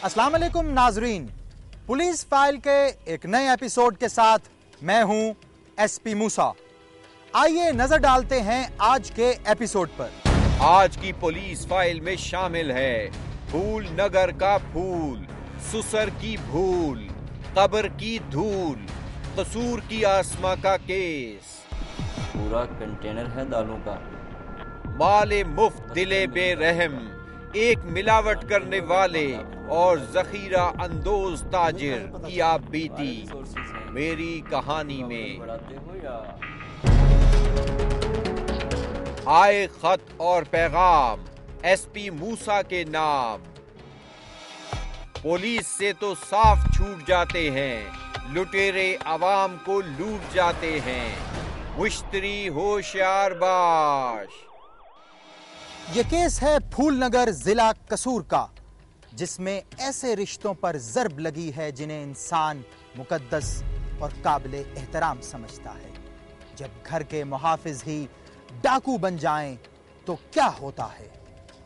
अस्सलाम वालेकुम नाजरीन, पुलिस फाइल के एक नए एपिसोड के साथ मैं हूं एसपी मूसा। आइए नजर डालते हैं आज के एपिसोड पर। आज की पुलिस फाइल में शामिल है फूल नगर का फूल, सुसर की भूल, कब्र की धूल, कसूर की आसमा का केस। पूरा कंटेनर है दालों का। माले मुफ्त दिले बेरहम, एक मिलावट करने वाले और जखीरा अंदोज ताजिर की आप बीती मेरी कहानी में। आए खत और पैगाम एसपी मूसा के नाम। पुलिस से तो साफ छूट जाते हैं, लुटेरे आवाम को लूट जाते हैं। मुश्तरी होशियार बाश। यह केस है फूलनगर जिला कसूर का, जिसमें ऐसे रिश्तों पर ज़र्ब लगी है जिन्हें इंसान मुकद्दस और काबिल एहतराम समझता है। जब घर के मुहाफिज ही डाकू बन जाएं तो क्या होता है।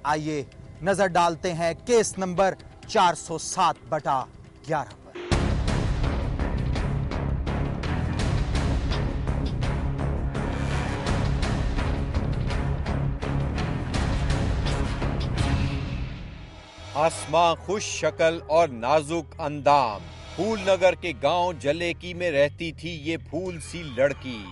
आइए नजर डालते हैं केस नंबर 407/11 पर। आसमां खुश शक्ल और नाजुक अंदाम। फूलनगर के गांव जलेकी में रहती थी ये फूल सी लड़की।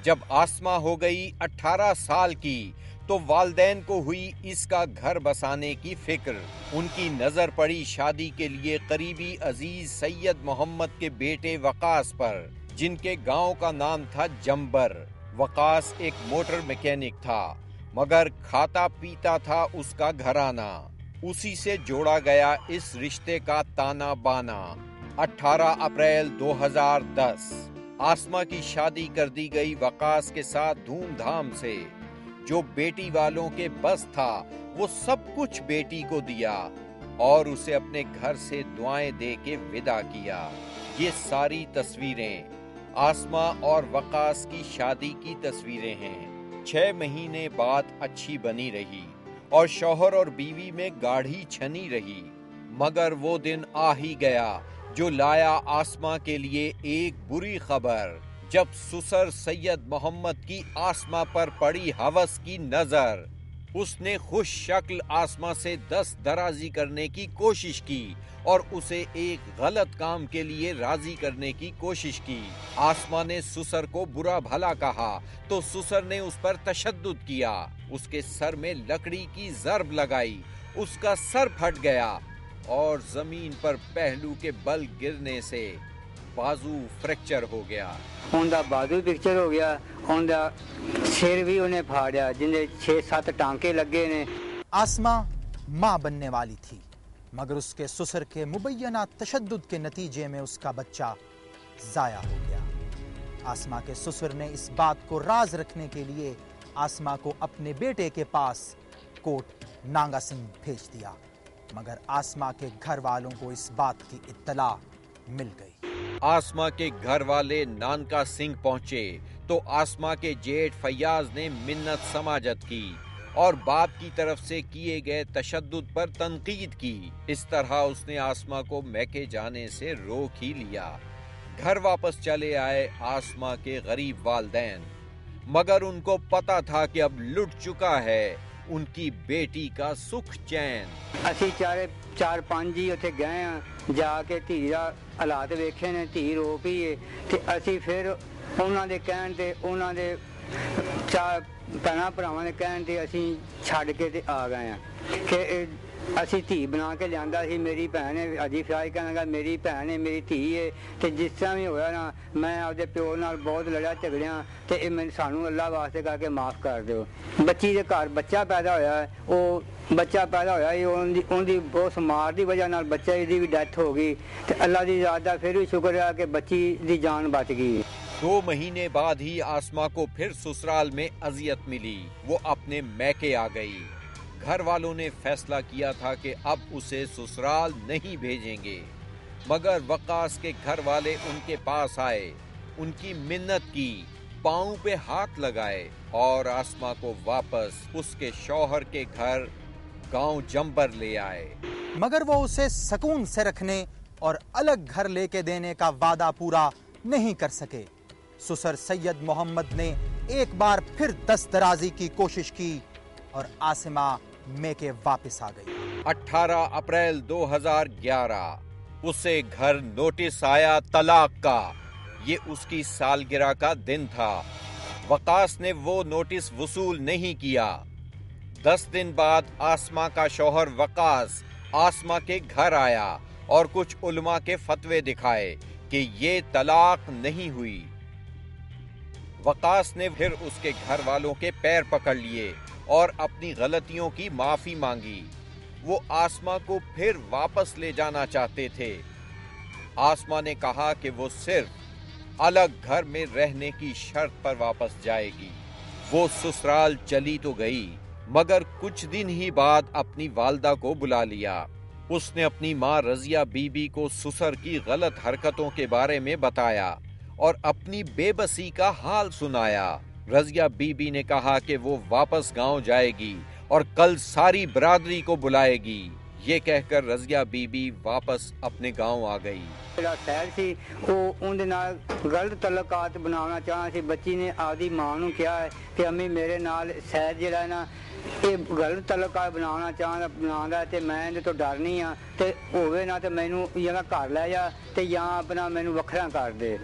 जब आसमां हो गई 18 साल की तो वालदैन को हुई इसका घर बसाने की फिक्र। उनकी नजर पड़ी शादी के लिए करीबी अजीज सैयद मोहम्मद के बेटे वकास पर, जिनके गांव का नाम था जंबर। वकास एक मोटर मैकेनिक था, मगर खाता पीता था उसका घराना। उसी से जोड़ा गया इस रिश्ते का ताना बाना। 18 अप्रैल 2010 आसमा की शादी कर दी गई वकास के साथ धूमधाम से। जो बेटी वालों के बस था वो सब कुछ बेटी को दिया और उसे अपने घर से दुआएं दे के विदा किया। ये सारी तस्वीरें आसमा और वकास की शादी की तस्वीरें हैं। 6 महीने बाद अच्छी बनी रही और शौहर और बीवी में गाढ़ी छनी रही, मगर वो दिन आ ही गया जो लाया आसमा के लिए एक बुरी खबर। जब सुसर सैयद मोहम्मद की आसमा पर पड़ी हवस की नजर, उसने खुश शक्ल आसमा से दस्तदराजी करने की कोशिश की और उसे एक गलत काम के लिए राजी करने की कोशिश की। आसमा ने सुसर को बुरा भला कहा तो सुसर ने उस पर तशद्दुद किया। उसके सर में लकड़ी की ज़र्ब लगाई, उसका सर फट गया और जमीन पर पहलू के बल गिरने से बाजू फ्रैक्चर हो गया। उनका बाजू फ्रैक्चर हो गया, उनका सिर भी उन्हें फाड़ा, जिन्हें 6-7 टांके लगे ने। आसमा मां बनने वाली थी, मगर उसके ससुर के मुबैना तशद्दुद के नतीजे में उसका बच्चा जाया हो गया। आसमा के ससुर ने इस बात को राज रखने के लिए आसमा को अपने बेटे के पास कोट नांगा सिंह भेज दिया, मगर आसमा के घर वालों को इस बात की इत्तला मिल गई। आसमा के घर वाले नानका सिंह पहुंचे तो आसमा के जेठ फैयाज ने मिन्नत समाजत की और बाप की तरफ से किए गए तशद्दुद पर तनकीद की। इस तरह उसने आसमा को मैके जाने से रोक ही लिया। घर वापस चले आए आसमा के गरीब वालदैन, मगर उनको पता था कि अब लुट चुका है उनकी बेटी का सुख चैन। असी 4-5 ही उत्थे गए हैं, जाके धी दा हालात वेखे ने, धी रो पई है ते असी फिर उन्हां दे कहण ते उन्हां दे 4 भैणां भरावां दे कहण ते असी छड्ड के ते आ गए हैं कि असी धी बना के लियांदा सी। मेरी भैन है अजी फिराज कहण लगा मेरी भैन है, मेरी धी है। ते जिस तरह भी होया ना, मैं आपदे प्यो नाल बहुत लड़िया झगड़िया ते इह मैनूं सानू अल्लाह वास्ते करके माफ़ कर दिओ। बच्ची दे घर बच्चा पैदा होया, ਉਹ बच्चा पैदा होया ही उनकी उस मार की वजह नाल बच्चे की भी डेथ हो गई। ते अल्लाह की ज़ात दा फिर भी शुक्र है कि बच्ची की जान बच गई। 2 महीने बाद ही आसमा को फिर ससुराल में अजियत मिली। वो अपने मैके आ गई। घर वालों ने फैसला किया था कि अब उसे ससुराल नहीं भेजेंगे, मगर वकास के घर वाले उनके पास आए, उनकी मिन्नत की, पांव पे हाथ लगाए और आसमा को वापस उसके शौहर के घर गांव जंबर ले आए। मगर वो उसे सुकून से रखने और अलग घर लेके देने का वादा पूरा नहीं कर सके। सुसर सैयद मोहम्मद ने एक बार फिर दस्तराजी की कोशिश की और आसिमा मेके वापस आ गई। 18 अप्रैल 2011 उसे घर नोटिस आया तलाक का। ये उसकी सालगिरह का दिन था। वकास ने वो नोटिस वसूल नहीं किया। 10 दिन बाद आसमा का शौहर वकास आसमा के घर आया और कुछ उलमा के फतवे दिखाए कि ये तलाक नहीं हुई। वकास ने फिर उसके घर वालों के पैर पकड़ लिए और अपनी गलतियों की माफी मांगी। वो आसमा को फिर वापस ले जाना चाहते थे। आसमा ने कहा कि वो सिर्फ अलग घर में रहने की शर्त पर वापस जाएगी। वो ससुराल चली तो गई, मगर कुछ दिन ही बाद अपनी वालदा को बुला लिया। उसने अपनी माँ रजिया बीबी को सुसर की गलत हरकतों के बारे में बताया और अपनी बेबसी का हाल सुनाया। रजिया बीबी ने कहा कि वो वापस गांव जाएगी और कल सारी बरादरी को बुलाएगी। ये कहकर रजिया बीबी वापस अपने गांव आ गई। सैर सी उनदे नाल गलत तलकात बनाना चाहा सी। बच्ची ने आदी मां नूं कहा है कि अम्मी मेरे नाल सैर जिहड़ा है ना ये गलत तलकात बनाना बनांदा ते मैं इहदे तो डरनी आ ते होवे ना ते मैनू या घर लै जा ते या अपना मैनू वखरा कर दे।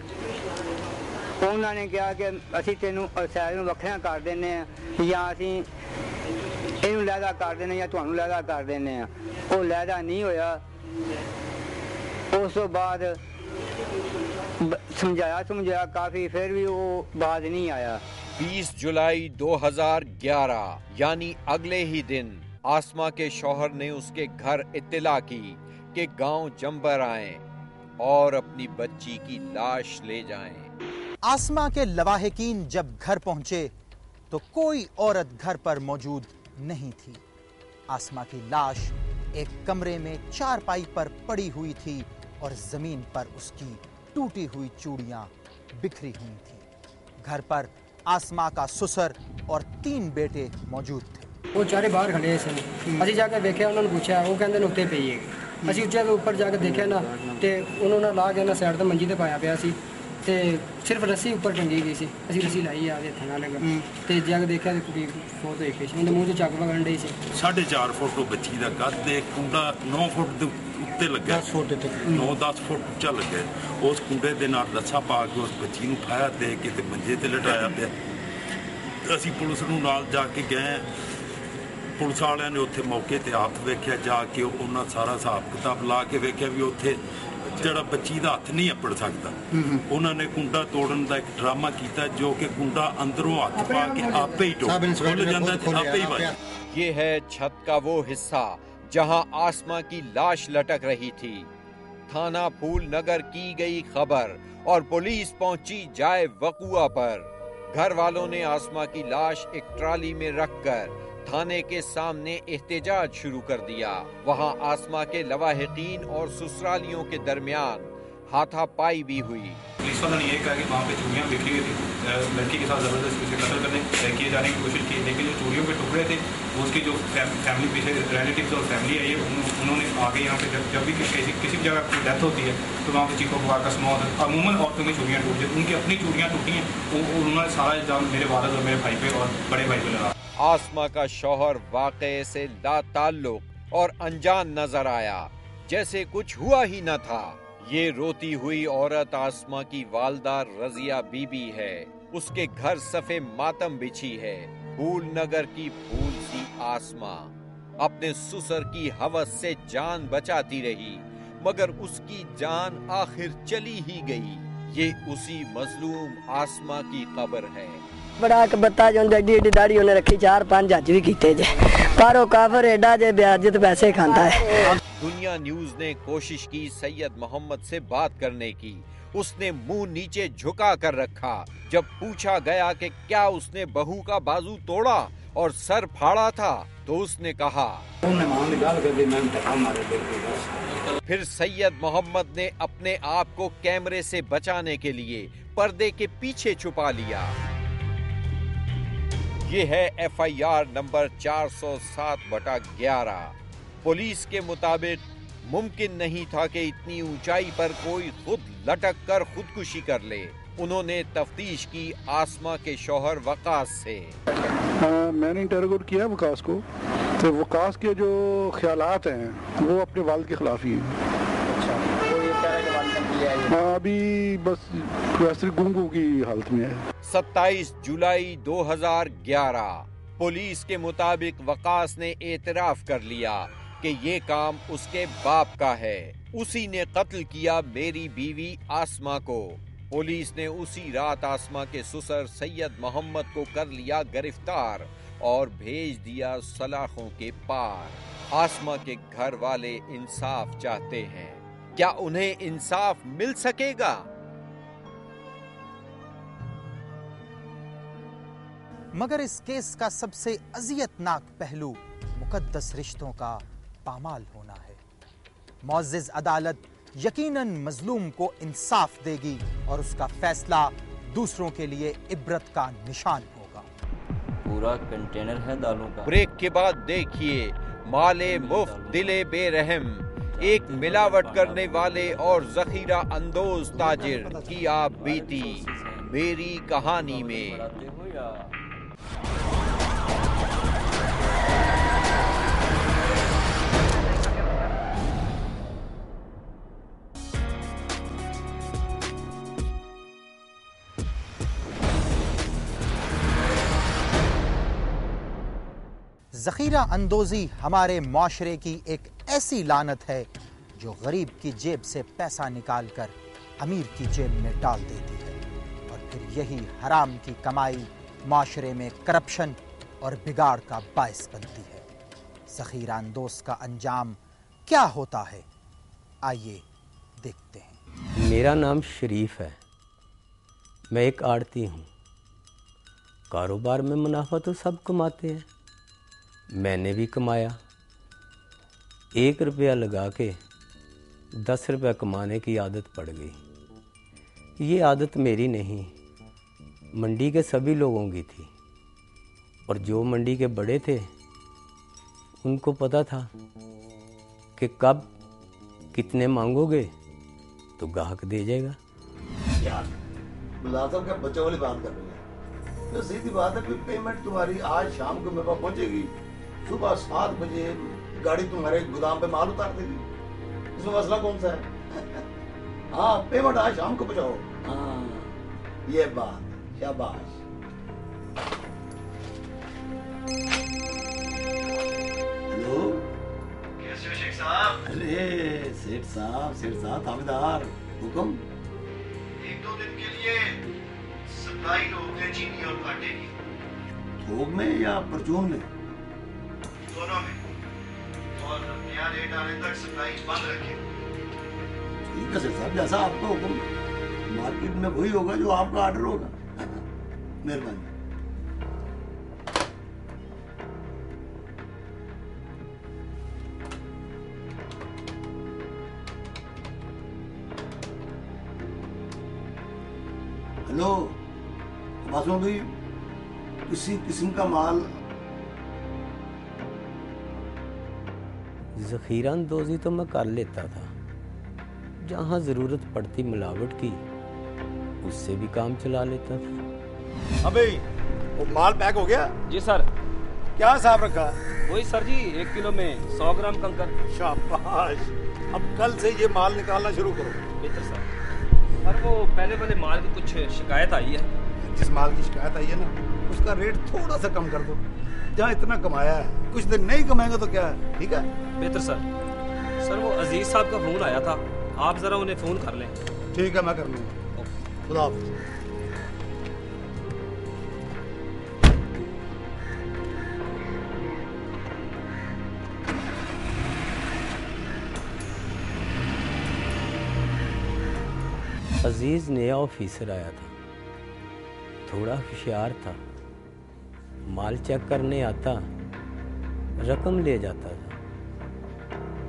उन्होंने ने कहा कि असीं तैनूं सैर नूं वखरा कर दिंदे आ या असीं इहनूं लैदा कर दिंदे या तुहानूं लैदा कर दिंदे आ। वो लैदा नहीं होया। उस तो बाद समझाया काफी, फिर भी वो बात नहीं आया। 20 जुलाई 2011 यानी अगले ही दिन आसमा के शौहर ने उसके घर इत्तला की कि गांव जंबर आए और अपनी बच्ची की लाश ले जाएं। आसमा के लवाहिकीन जब घर पहुंचे तो कोई औरत घर पर मौजूद नहीं थी। आसमा की लाश एक कमरे में चारपाई पर पड़ी हुई थी और जमीन पर उसकी टूटी हुई चूड़ियां बिखरी हुई थी। घर पर आसमा का ससुर और 3 बेटे मौजूद थे। वो चारे बाहर खड़े सन। असीं जाके देखिया, उन्होंने पूछा, वो कहंदे ने उत्ते पई है। असीं उच्चे के ऊपर जाके देखिया ना ते उन्होंने ला के ना साइड ते मंजी ते पाया पिया सी ते सिर्फ रस्सी ऊपर टंगी गई सी। असीं रस्सी लाई आ हत्थां नाल ते जाके देखिया ते कुड़ी फोट होई पई सी। उहदे मूंह 'ਚ ਚੱਕ ਵਗਣ ਡਈ ਸੀ। 4.5 ਫੁੱਟ ਬੱਚੀ ਦਾ ਕੱਦ ਤੇ ਕੁੰਡਾ 9 ਫੁੱਟ ਦੇ ਉੱਤੇ ਲੱਗਾ। 10 ਫੁੱਟ ਤੇ 9-10 ਫੁੱਟ ਉੱਚਾ ਲੱਗਾ। ਉਸ ਕੁੰਡੇ ਦੇ ਨਾਲ ਰੱਸਾ ਪਾ ਕੇ ਉਸ ਬੱਚੀ ਨੂੰ ਫਾਇਆ ਦੇ ਕੇ ਤੇ ਮੰਜੇ ਤੇ ਲਟਾਇਆ ਪਿਆ। ਅਸੀਂ ਪੁਲਿਸ ਨੂੰ ਨਾਲ ਜਾ ਕੇ ਗਏ। ਪੁਲਿਸ ਵਾਲਿਆਂ ਨੇ ਉੱਥੇ ਮੌਕੇ ਤੇ ਆਪ ਵੇਖਿਆ, ਜਾ ਕੇ ਉਹਨਾਂ ਸਾਰਾ ਹਿਸਾਬ ਕਿਤਾਬ ਲਾ ਕੇ ਵੇਖਿਆ ਵੀ ਉੱਥੇ ਜਿਹੜਾ ਬੱਚੀ ਦਾ ਹੱਥ ਨਹੀਂ ਅੱਪੜ ਸਕਦਾ। ਉਹਨਾਂ ਨੇ ਕੁੰਡਾ ਤੋੜਨ ਦਾ ਇੱਕ ਡਰਾਮਾ ਕੀਤਾ, ਜੋ ਕਿ ਕੁੰਡਾ ਅੰਦਰੋਂ ਹੱਥ ਪਾ ਕੇ ਆਪੇ ਹੀ ਟੁੱਟ ਜਾਂਦਾ ਤੇ ਆਪੇ ਹੀ ਵੱਜ। ये है छत का वो हिस्सा जहां आसमा की लाश लटक रही थी। थाना फूल नगर की गई खबर और पुलिस पहुंची जाए वकुआ पर। घर वालों ने आसमा की लाश एक ट्राली में रखकर थाने के सामने एहतजाज शुरू कर दिया। वहां आसमा के लवाहिकीन और ससुरालियों के दरमियान हाथापाई भी हुई। पुलिस वालों ने यह कहा कि वहाँ पे चूड़ियाँ बिखरी हुई थी। लड़की के साथ जबरदस्ती उसे कत्ल करने किए जाने की कोशिश की, लेकिन जो चूड़ियों के टुकड़े थे वो उसकी जो फैमिली पीछे रिलेटिव्स और फैमिली है ये उन्होंने आगे यहाँ पे जब भी किसी भी जगह की डेथ होती है तो वहाँ पे चीखों पुकार का समाज होता है। अमूमन औरतों की चूड़ियाँ टूट जाती, उनकी अपनी चूड़ियाँ टूटी हैं। उन्होंने सारा इल्ज़ाम मेरे वालिद और मेरे भाई पे और बड़े भाई पे लगा। आसमा का शौहर वाक़े से लाताल्लुक और अनजान नजर आया, जैसे कुछ हुआ ही न था। ये रोती हुई औरत आसमा की वालदा रजिया बीबी है। उसके घर सफ़े मातम बिछी है। फूल नगर की फूल सी आसमा अपने ससुर की हवस से जान बचाती रही, मगर उसकी जान आखिर चली ही गई। ये उसी मजलूम आसमा की कब्र है। बड़ा एक बत्ता जो एडी एडी दाढ़ी उन्हें रखी, 4-5 हज भी कीते जे, पर वो काफिर एडा जे ब्याज पैसे खाता है। दुनिया न्यूज ने कोशिश की सैयद मोहम्मद से बात करने की। उसने मुंह नीचे झुका कर रखा। जब पूछा गया कि क्या उसने बहू का बाजू तोड़ा और सर फाड़ा था, तो उसने कहा। फिर सैयद मोहम्मद ने अपने आप को कैमरे से बचाने के लिए पर्दे के पीछे छुपा लिया। ये है FIR नंबर 407/11। पुलिस के मुताबिक मुमकिन नहीं था कि इतनी ऊंचाई पर कोई खुद लटक कर खुदकुशी कर ले। उन्होंने तफ्तीश की आसमा के शौहर वकास से। मैंने इंटरोगेट किया वकास को, तो वकास के जो ख्यालात हैं वो अपने वालिद के खिलाफ ही हैं। अभी बस वैसे गुंगू की हालत में है। 27 जुलाई 2011 पुलिस के मुताबिक वकास ने एतराफ कर लिया कि ये काम उसके बाप का है। उसी ने कत्ल किया मेरी बीवी आसमा को। पुलिस ने उसी रात आसमा के ससुर सैयद मोहम्मद को कर लिया गिरफ्तार और भेज दिया सलाखों के पार। आसमा के घर वाले इंसाफ चाहते हैं। क्या उन्हें इंसाफ मिल सकेगा? मगर इस केस का सबसे अजियतनाक पहलू मुकद्दस रिश्तों का पामाल होना है। मुअज़्ज़िज़ अदालत यकीनन मजलूम को इंसाफ देगी और उसका फैसला दूसरों के लिए इबरत का निशान होगा। पूरा कंटेनर है दालों का। ब्रेक के बाद देखिए माले मुफ्त दिले बेरहम, एक मिलावट करने वाले और जखीरा अंदोज ताजिर की आप बीती मेरी कहानी में। जखीरा अंदोजी हमारे माशरे की एक ऐसी लानत है जो गरीब की जेब से पैसा निकालकर अमीर की जेब में डाल देती है और फिर यही हराम की कमाई माशरे में करप्शन और बिगाड़ का बायस बनती है। जखीरा अंदोज का अंजाम क्या होता है, आइए देखते हैं। मेरा नाम शरीफ है। मैं एक आड़ती हूँ। कारोबार में मुनाफा तो सब कमाते हैं, मैंने भी कमाया। 1 रुपया लगा के 10 रुपया कमाने की आदत पड़ गई। ये आदत मेरी नहीं, मंडी के सभी लोगों की थी। और जो मंडी के बड़े थे उनको पता था कि कब कितने मांगोगे तो ग्राहक दे जाएगा। यार गुलाब साहब क्या बच्चों वाली बात कर रही है? तो सीधी बात है, पेमेंट तुम्हारी आज शाम को मेरे पास पहुंचेगी, सुबह 7 बजे गाड़ी तुम्हारे गोदाम पे माल उतार देगी। इसमें मसला कौन सा है? हाँ, पेमेंट आज शाम को पहुंचाओ। हाँ, ये बात, शाबाश। हेलो, कैसे हो शेख साहब? अरे सेठ साहब थानेदार, हुक्म। 1-2 दिन के लिए सप्लाई रोक दें चीनी और आटे की। थोक में या परचून में? दोनों में। और नया रेट आने तक सप्लाई बंद रखें। ठीक है सेठ साहब, जैसा आपका हुक्म। मार्केट में वही होगा जो आपका ऑर्डर होगा। मेहरबानी। हेलो मासूम भाई, किसी किस्म का माल? ज़ख़ीरा अंदोज़ी तो मैं कर लेता था, जहाँ ज़रूरत पड़ती मिलावट की उससे भी काम चला लेता था। अबे वो माल पैक हो गया? जी सर। क्या हिसाब रखा? वही सर जी, 1 किलो में 100 ग्राम कंकर। शाबाश, अब कल से ये माल निकालना शुरू करो। बेहतर सर। सर वो पहले वाले माल की कुछ शिकायत आई है। जिस माल की शिकायत आई है ना, उसका रेट थोड़ा सा कम कर दो। जहाँ इतना कमाया है, कुछ दिन नहीं कमाएंगे तो क्या है? ठीक है बेहतर सर। सर वो अजीज साहब का फोन आया था, आप जरा उन्हें फोन कर लें। ठीक है, मैं कर लूँगा। खुदा हाफ़िज़। अजीज नया ऑफिसर आया था, थोड़ा होशियार था। माल चेक करने आता, रकम ले जाता था।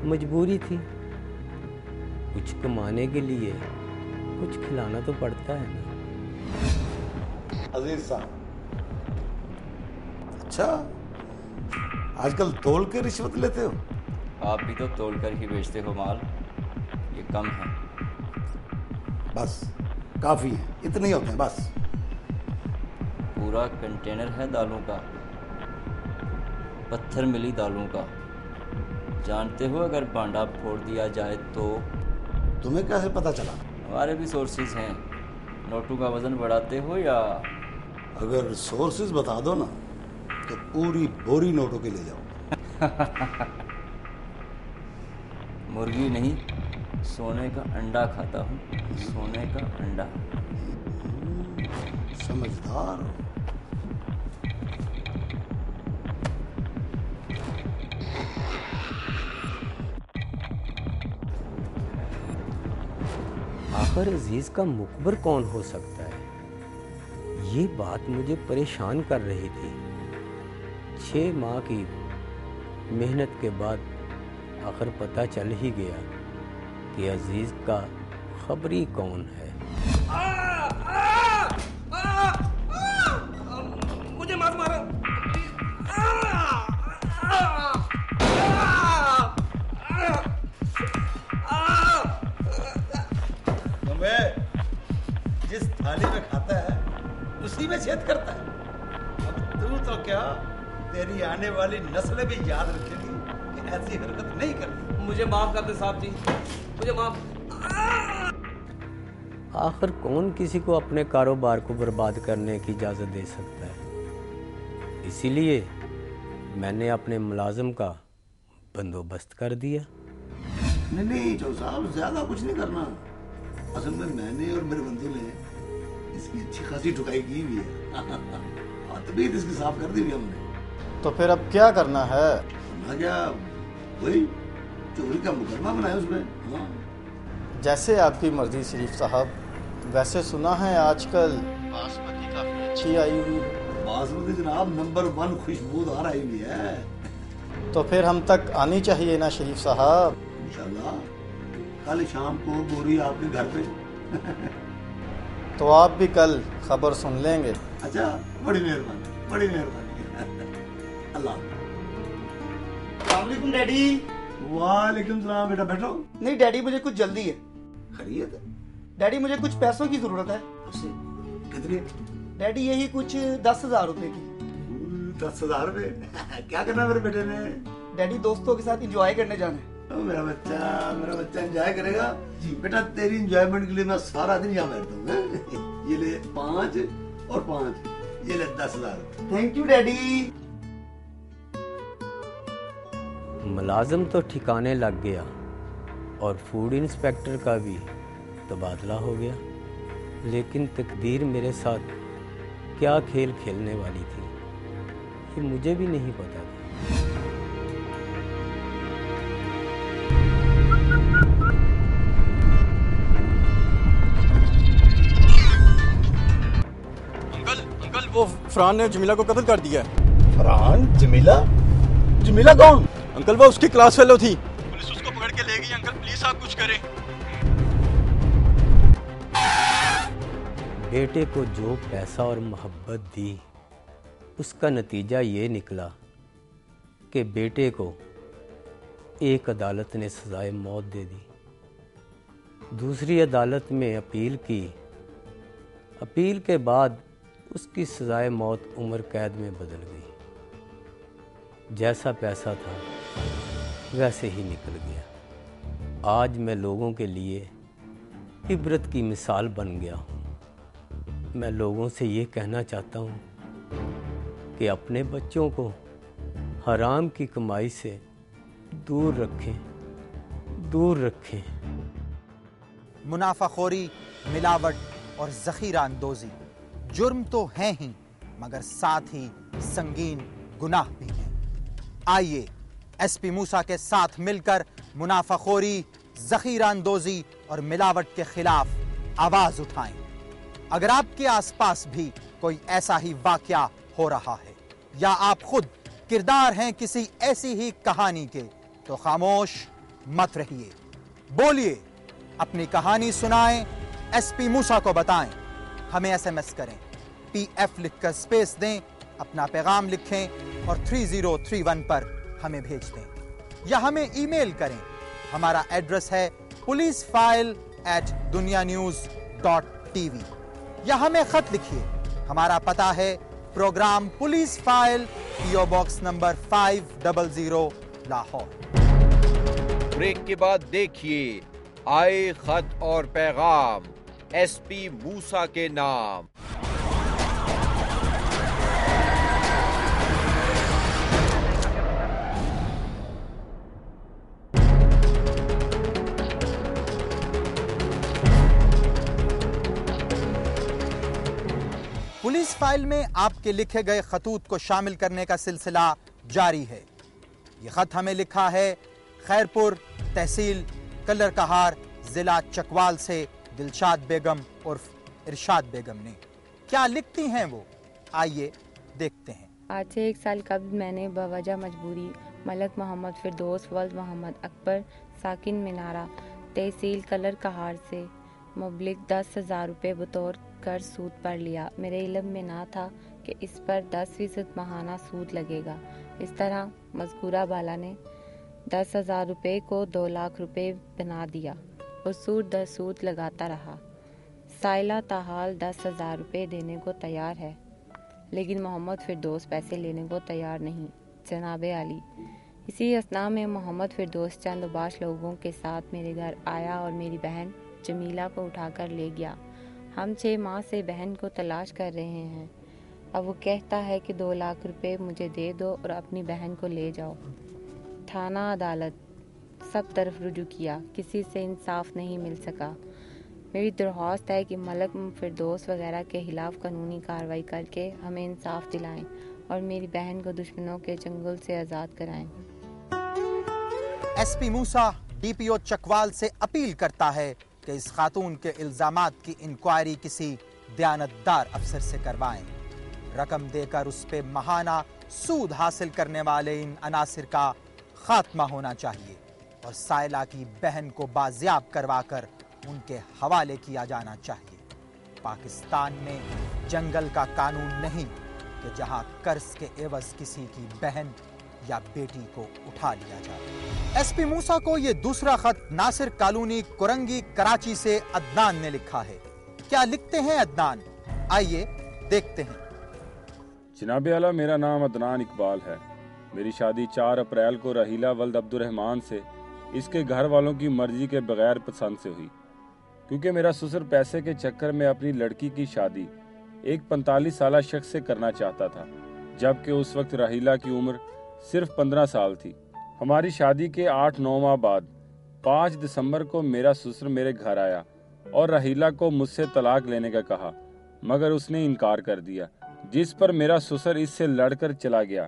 मजबूरी थी, कुछ कमाने के लिए कुछ खिलाना तो पड़ता है ना। अजीज साहब, अच्छा आजकल तोल के रिश्वत लेते हो? आप भी तो तोल कर ही बेचते हो माल, ये कम है। बस काफ़ी है, इतने ही होते हैं बस। पूरा कंटेनर है दालों का, पत्थर मिली दालों का। जानते हो अगर भांडा फोड़ दिया जाए तो? तुम्हें कैसे पता चला? हमारे भी सोर्सेज हैं। नोटों का वजन बढ़ाते हो या? अगर सोर्सेज बता दो ना तो पूरी बोरी नोटों के ले जाओ। मुर्गी नहीं, सोने का अंडा खाता हूँ, सोने का अंडा। समझदार हो। आखिर अजीज का मुखबर कौन हो सकता है, ये बात मुझे परेशान कर रही थी। 6 माह की मेहनत के बाद आखिर पता चल ही गया कि अजीज का खबरी कौन है। मुझे मत मारो। जिस थाली में खाता है उसी में छेद करता है। अब तू तो क्या, तेरी आने वाली नस्लें भी याद रखेगी कि ऐसी हरकत नहीं करनी। मुझे माफ कर दे साहब जी, मुझे माफ। आखिर कौन किसी को अपने कारोबार को बर्बाद करने की इजाज़त दे सकता है। इसीलिए मैंने अपने मुलाजिम का बंदोबस्त कर दिया। नहीं चौधरी साहब, ज्यादा कुछ नहीं करना। असल में मैंने और मेरे बंधु ने इसकी अच्छी खासी ठुकाई की हुई है। तबीयत इसकी साफ कर दी हुई हमने। तो फिर अब क्या करना है? करना क्या, वही चोरी का मुकदमा बनाया उसमें। हाँ। जैसे आपकी मर्जी शरीफ साहब। वैसे सुना है आजकल बासमती काफी अच्छी आई हुई है। बासमती जनाब नंबर 1 खुशबूदार आई हुई है। तो फिर हम तक आनी चाहिए ना शरीफ साहब? इंशाल्लाह कल शाम को बोरी आपके घर पे। तो आप भी कल खबर सुन लेंगे। अच्छा, बड़ी मेहरबानी, बड़ी मेहरबानी। अल्लाह। अस्सलामुअलैकुम डैडी। वालेकुम सलाम बेटा, बैठो। नहीं डैडी, मुझे कुछ जल्दी है। खैरियत है? डैडी मुझे कुछ पैसों की जरूरत है। कितनी? डैडी यही कुछ 10,000 रुपए की। 10,000 रुपए? क्या करना मेरे बेटे ने? डैडी दोस्तों के साथ एंजॉय करने जाना है। मेरा बच्चा एंजॉय करेगा जी। बेटा तेरी एंजॉयमेंट के लिए मैं सारा दिन यहाँ बैठता हूँ। ये ले 5 और 5, ये ले 10,000। Thank you daddy. मुलाजिम तो ठिकाने लग गया और फूड इंस्पेक्टर का भी तबादला हो गया, लेकिन तकदीर मेरे साथ क्या खेल खेलने वाली थी ये मुझे भी नहीं पता था। अंकल वो फरहान ने जमीला को कत्ल कर दिया है। फरहान? जमीला? जमीला कौन? अंकल वो उसकी क्लास फेलो थी, पुलिस उसको पकड़ के ले गई। अंकल प्लीज आप कुछ करें। बेटे को जो पैसा और मोहब्बत दी उसका नतीजा ये निकला कि बेटे को एक अदालत ने सजाए मौत दे दी, दूसरी अदालत में अपील की। अपील के बाद उसकी सजाए मौत उम्र कैद में बदल गई। जैसा पैसा था वैसे ही निकल गया। आज मैं लोगों के लिए इबरत की मिसाल बन गया हूँ। मैं लोगों से ये कहना चाहता हूँ कि अपने बच्चों को हराम की कमाई से दूर रखें, दूर रखें। मुनाफाखोरी, मिलावट और ज़ख़ीरा अंदोज़ी जुर्म तो हैं ही, मगर साथ ही संगीन गुनाह भी हैं। आइए एसपी मूसा के साथ मिलकर मुनाफाखोरी, ज़ख़ीरा अंदोज़ी और मिलावट के खिलाफ आवाज़ उठाएं। अगर आपके आसपास भी कोई ऐसा ही वाक़या हो रहा है या आप खुद किरदार हैं किसी ऐसी ही कहानी के, तो खामोश मत रहिए, बोलिए, अपनी कहानी सुनाएं, एसपी मूसा को बताएं। हमें एसएमएस करें, पीएफ लिखकर स्पेस दें, अपना पैगाम लिखें और 3031 पर हमें भेज दें। या हमें ईमेल करें। हमारा एड्रेस है policeFile@dunianews.tv या हमें खत लिखिए। हमारा पता है program police file, PO box number 500 Lahore. Break के बाद देखिए आए खत और पैगाम SP मूसा के नाम। पुलिस फाइल में आपके लिखे गए खतूत को शामिल करने का सिलसिला जारी है। ये खत हमें लिखा है खैरपुर तहसील कलर कहार जिला चकवाल से दिलशाद बेगम उर्फ इरशाद बेगम ने। क्या लिखती हैं वो, आइए देखते हैं। आज से 1 साल कबल मैंने बवजह मजबूरी मलक मोहम्मद फिरदौस वल्द मोहम्मद अकबर साकिन मीनारा तहसील कलर कहार से मुबलिक 10,000 रुपये बतौर कर्ज सूद पर लिया। मेरे इल्म में ना था कि इस पर 10% माहाना सूद लगेगा। इस तरह मज़कूरा बाला ने 10,000 रुपये को 2 लाख रुपये बना दिया और सूद दर सूद लगाता रहा। साइला ताहाल 10,000 रुपये देने को तैयार है, लेकिन मोहम्मद फिरदौस पैसे लेने को तैयार नहीं। जनाब आली, इसी असना में मोहम्मद फिरदौस चंद उबाश लोगों के साथ मेरे घर आया और मेरी बहन जमीला को उठाकर ले गया। हम 6 माह से बहन को तलाश कर रहे हैं। अब वो कहता है कि 2 लाख रुपए मुझे दे दो और अपनी बहन को ले जाओ। थाना अदालत सब तरफ रुजू किया, किसी से इंसाफ नहीं मिल सका। मेरी दरख्वास्त है कि मलक फिरदौस वगैरह के खिलाफ कानूनी कार्रवाई करके हमें इंसाफ दिलाएं और मेरी बहन को दुश्मनों के चंगुल से आज़ाद कराएं। SP मूसा DPO चकवाल से अपील करता है कि इस खातून के इल्जामात की इंक्वायरी किसी दयानतदार अफसर से करवाएं। रकम देकर उस पे महाना सूद हासिल करने वाले इन अनासिर का खात्मा होना चाहिए और साइला की बहन को बाजियाब करवाकर उनके हवाले किया जाना चाहिए। पाकिस्तान में जंगल का कानून नहीं कि जहां कर्ज के एवज किसी की बहन या बेटी को उठा लिया जाए। SP मूसा को ये दूसरा खत नासिर कॉलोनी कुरंगी कराची से अदनान ने लिखा है। क्या लिखते हैं अदनान, आइए देखते हैं। जनाब आला, मेरा नाम अदनान इकबाल है। मेरी शादी 4 अप्रैल को रहीला वल्द अब्दुर्रहमान से इसके घर वालों की मर्जी के बगैर पसंद से हुई, क्योंकि मेरा ससुर पैसे के चक्कर में अपनी लड़की की शादी एक 45 साल शख्स से करना चाहता था, जबकि उस वक्त रहीला की उम्र सिर्फ 15 साल थी। हमारी शादी के 8-9 माह बाद 5 दिसंबर को मेरा ससुर मेरे घर आया और रहीला को मुझसे तलाक लेने का कहा, मगर उसने इनकार कर दिया, जिस पर मेरा ससुर इससे लड़कर चला गया।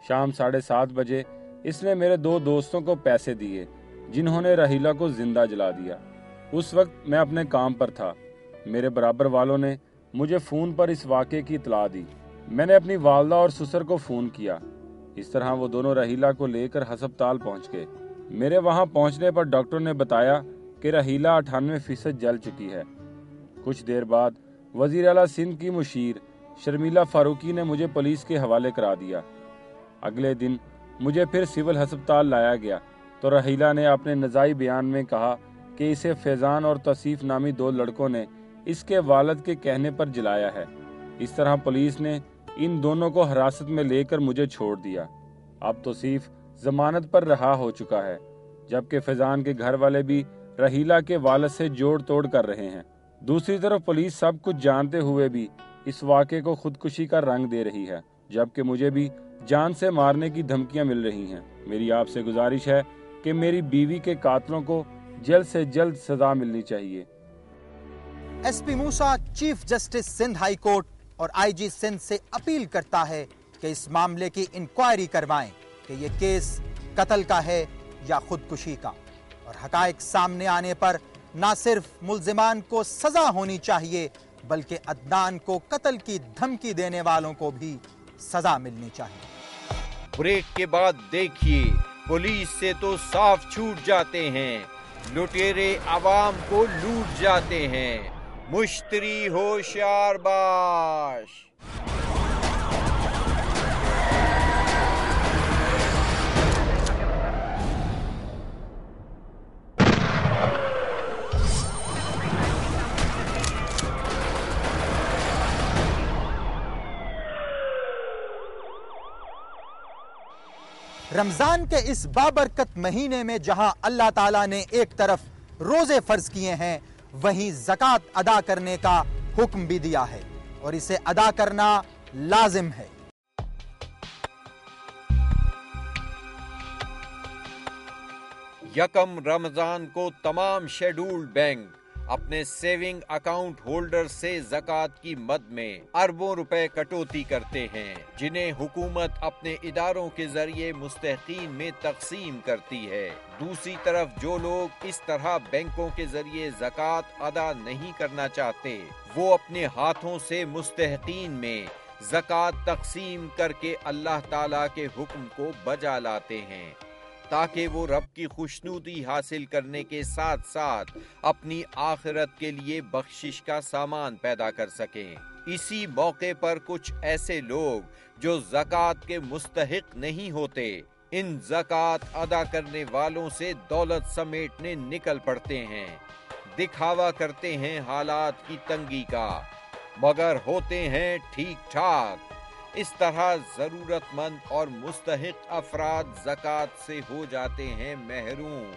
शाम 7:30 बजे इसने मेरे 2 दोस्तों को पैसे दिए, जिन्होंने रहीला को जिंदा जला दिया। उस वक्त मैं अपने काम पर था। मेरे बराबर वालों ने मुझे फ़ोन पर इस वाक़े की इतला दी। मैंने अपनी वालदा और ससुर को फ़ोन किया। इस तरह वो दोनों रहीला को लेकर हस्पताल पहुंच गए। मेरे वहां पहुंचने पर डॉक्टर ने बताया कि रहीला 98% जल चुकी है। कुछ देर बाद वज़ीर आला सिंध की मुशीर शर्मिला फारूकी ने मुझे पुलिस के हवाले करा दिया। अगले दिन मुझे फिर सिविल अस्पताल लाया गया तो रहीला ने अपने नज़ाई बयान में कहा कि इसे फैज़ान और तौसीफ नामी 2 लड़कों ने इसके वालिद के कहने पर जलाया है। इस तरह पुलिस ने इन दोनों को हिरासत में लेकर मुझे छोड़ दिया। अब तौसीफ जमानत पर रहा हो चुका है, जबकि फैज़ान के घर वाले भी रहीला के वालिद से जोड़ तोड़ कर रहे हैं। दूसरी तरफ पुलिस सब कुछ जानते हुए भी इस वाक़े को खुदकुशी का रंग दे रही है, जबकि मुझे भी जान से मारने की धमकियां मिल रही हैं। मेरी आपसे गुजारिश है कि मेरी बीवी के कातलों को जल्द से जल्द सजा मिलनी चाहिए। SP Musa chief justice Sindh high court और IG सिंध से अपील करता है कि इस मामले की इंक्वायरी करवाएं कि ये केस कत्ल का है या खुदकुशी का, और हकायक सामने आने पर न सिर्फ मुल्जिमान को सजा होनी चाहिए बल्कि अदनान को कत्ल की धमकी देने वालों को भी सजा मिलनी चाहिए। ब्रेक के बाद देखिए, पुलिस से तो साफ छूट जाते हैं, लुटेरे आवाम को लूट जाते हैं। मुश्तरी होशियार बाश। रमजान के इस बाबरकत महीने में जहां अल्लाह ताला ने एक तरफ रोजे फर्ज किए हैं, वहीं ज़कात अदा करने का हुक्म भी दिया है और इसे अदा करना लाजिम है। यकम रमजान को तमाम शेड्यूल्ड बैंक अपने सेविंग अकाउंट होल्डर से ज़कात की मद में अरबों रुपए कटौती करते हैं, जिन्हें हुकूमत अपने इदारों के जरिए मुस्तहकीन में तकसीम करती है। दूसरी तरफ जो लोग इस तरह बैंकों के जरिए ज़कात अदा नहीं करना चाहते, वो अपने हाथों से मुस्तहकीन में ज़कात तकसीम करके अल्लाह ताला के हुक्म को बजा लाते हैं, ताकि वो रब की खुशनुदी हासिल करने के साथ साथ अपनी आखिरत के लिए बख्शिश का सामान पैदा कर सकें। इसी मौके पर कुछ ऐसे लोग जो ज़कात के मुस्तहिक नहीं होते, इन ज़कात अदा करने वालों से दौलत समेटने निकल पड़ते हैं, दिखावा करते हैं हालात की तंगी का, मगर होते हैं ठीक ठाक। इस तरह जरूरतमंद और मुस्तहिक अफराद ज़कात से हो जाते हैं महरूम।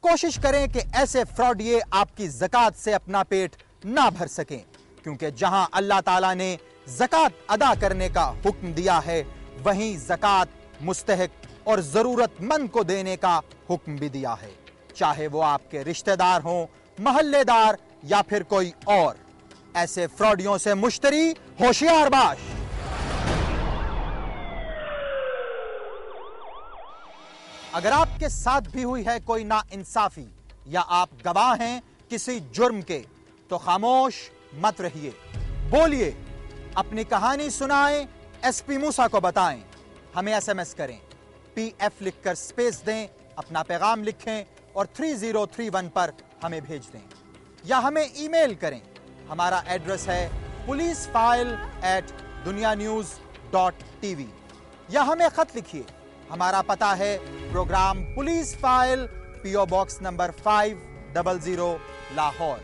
कोशिश करें कि ऐसे फ्रॉडिये आपकी ज़कात से अपना पेट ना भर सकें, क्योंकि जहां अल्लाह ताला ने ज़कात अदा करने का हुक्म दिया है, वहीं ज़कात मुस्तहिक और जरूरतमंद को देने का हुक्म भी दिया है, चाहे वो आपके रिश्तेदार हों, महल्लेदार या फिर कोई और। ऐसे फ्रॉडियों से मुश्तरी होशियार बाश। अगर आपके साथ भी हुई है कोई नाइंसाफी या आप गवाह हैं किसी जुर्म के, तो खामोश मत रहिए, बोलिए, अपनी कहानी सुनाएं, एसपी मूसा को बताएं। हमें एसएमएस करें, PF लिखकर स्पेस दें, अपना पैगाम लिखें और 3031 पर हमें भेज दें, या हमें ईमेल करें। हमारा एड्रेस है policeFile@dunianews.tv, या हमें खत लिखिए। हमारा पता है program police file, PO box number 500 Lahore.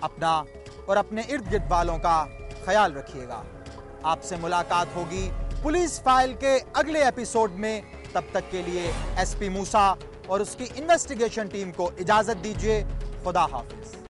अपना और अपने इर्द गिर्द वालों का ख्याल रखिएगा। आपसे मुलाकात होगी पुलिस फाइल के अगले एपिसोड में। तब तक के लिए एसपी मूसा और उसकी इन्वेस्टिगेशन टीम को इजाजत दीजिए। खुदा हाफिज।